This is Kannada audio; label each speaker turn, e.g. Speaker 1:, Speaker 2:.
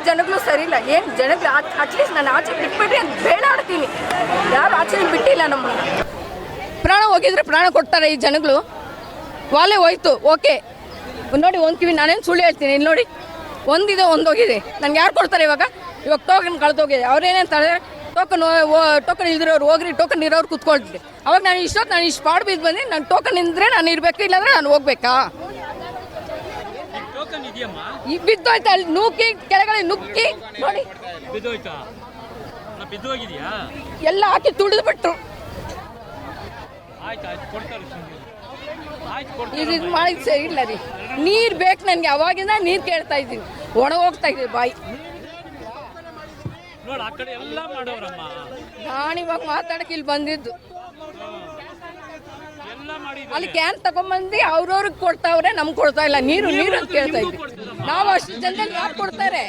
Speaker 1: ಜನಗಳು ಸರಿ ಇಲ್ಲ. ಏನು ಜನಗಳು ಅಟ್ಲೀಸ್ಟ್ ನಾನು ಆಚೆ ಬಿಟ್ಬಿಟ್ರೆ ಅಂತ ಬೇಡಾಡ್ತೀನಿ. ಯಾರು ಆಚೆ ಬಿಟ್ಟಿಲ್ಲ ನಮ್ಮನ್ನು. ಪ್ರಾಣ ಹೋಗಿದ್ರೆ ಪ್ರಾಣ ಕೊಡ್ತಾರೆ ಈ ಜನಗಳು. ವಾಲೆ ಹೋಯ್ತು ಓಕೆ ನೋಡಿ, ಒಂದು ಕಿವಿ ನಾನೇನು ಸುಳ್ಳು ಹೇಳ್ತೀನಿ. ಇಲ್ಲಿ ನೋಡಿ, ಒಂದಿದೆ ಒಂದು ಹೋಗಿದೆ. ನನಗೆ ಯಾರು ಕೊಡ್ತಾರೆ ಇವಾಗ ಟೋಕನ್ ಕಳೆದೋಗಿದೆ. ಅವ್ರೇನೇಂತಾರೆ, ಟೋಕನ್ ಇಲ್ದಿರೋರು ಹೋಗ್ರಿ, ಟೋಕನ್ ಇರೋರು ಕೂತ್ಕೊಳ್ತೀವಿ. ಅವಾಗ ನಾನು ಇಷ್ಟು ಪಾಡ್ ಬಿದ್ದು ಬಂದು ನಾನು ಟೋಕನ್ ಇದ್ರೆ ನಾನು ಇರಬೇಕು, ಇಲ್ಲಾಂದ್ರೆ ನಾನು ಹೋಗ್ಬೇಕಾ? ಈಗ ಬಿದ್ದೋಯ್ತಾ ಅಲ್ಲಿ ನೂಕಿ ಕೆಳಗಡೆ ನುಕ್ಕಿ ನೋಡಿ ಎಲ್ಲ ಹಾಕಿ ತುಳಿದು ಬಿಟ್ರು. ಇದು ಮಾಡಿದ್ ಸರಿ ಇಲ್ಲ ರೀ. ನೀರು ಬೇಕು ನನಗೆ. ಅವಾಗಿಂದ ನೀರು ಕೇಳ್ತಾ ಇದ್ದೀವಿ, ಒಣಗೋಗ್ತಾ ಇದ್ದೀವಿ ಬಾಯಿ. ನಾನು ಇವಾಗ ಮಾತಾಡಕ್ಕೆ ಇಲ್ಲಿ ಬಂದಿದ್ದು. ಅಲ್ಲಿ ಕ್ಯಾನ್ ತಗೊಂಡ್ಬಂದು ಅವ್ರವ್ರಿಗೆ ಕೊಡ್ತಾವ್ರೆ, ನಮ್ಗೆ ಕೊಡ್ತಾ ಇಲ್ಲ. ನೀರು ಅಂತ ಕೇಳ್ತಾ ಇದ್ವಿ ನಾವು. ಅಷ್ಟು ಜನದಲ್ಲಿ ಯಾರು ಕೊಡ್ತಾರೆ?